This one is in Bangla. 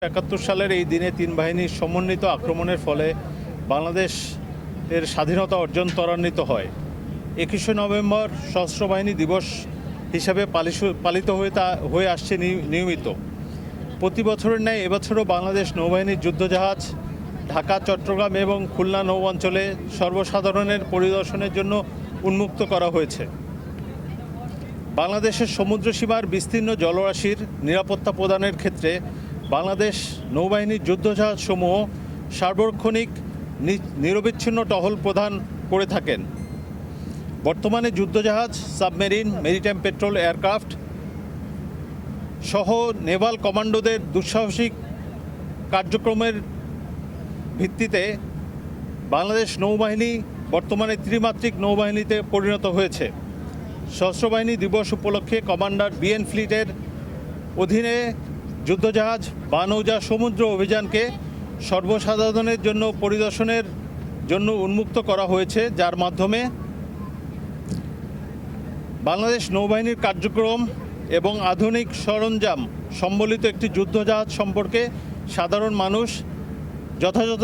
71 সালের এই দিনে তিন বাহিনীর সমন্বিত আক্রমণের ফলে বাংলাদেশ এর স্বাধীনতা অর্জন ত্বরান্বিত হয়। 21শে নভেম্বর সশস্ত্র বাহিনী দিবস হিসাবে পালিত হয়ে আসছে নিয়মিত। প্রতি বছরের ন্যায় এবছরও বাংলাদেশ নৌবাহিনীর যুদ্ধজাহাজ ঢাকা, চট্টগ্রাম এবং খুলনা নৌ অঞ্চলে সর্বসাধারণের পরিদর্শনের জন্য উন্মুক্ত করা হয়েছে। বাংলাদেশের সমুদ্র সীমার বিস্তীর্ণ জলরাশির নিরাপত্তা প্রদানের ক্ষেত্রে বাংলাদেশ নৌবাহিনীর যুদ্ধজাহাজসমূহ সার্বক্ষণিক নিরবিচ্ছিন্ন টহল প্রদান করে থাকেন। বর্তমানে যুদ্ধজাহাজ, সাবমেরিন, মেরিটাইম পেট্রোল এয়ারক্রাফট সহ নেভাল কমান্ডোদের দুঃসাহসিক কার্যক্রমের ভিত্তিতে বাংলাদেশ নৌবাহিনী বর্তমানে ত্রিমাত্রিক নৌবাহিনীতে পরিণত হয়েছে। সশস্ত্র বাহিনী দিবস উপলক্ষে কমান্ডার বিএন ফ্লিটের অধীনে যুদ্ধজাহাজ বা নৌজা সমুদ্র অভিযানকে সর্বসাধারণের জন্য পরিদর্শনের জন্য উন্মুক্ত করা হয়েছে, যার মাধ্যমে বাংলাদেশ নৌবাহিনীর কার্যক্রম এবং আধুনিক সরঞ্জাম সম্বলিত একটি যুদ্ধজাহাজ সম্পর্কে সাধারণ মানুষ যথাযথ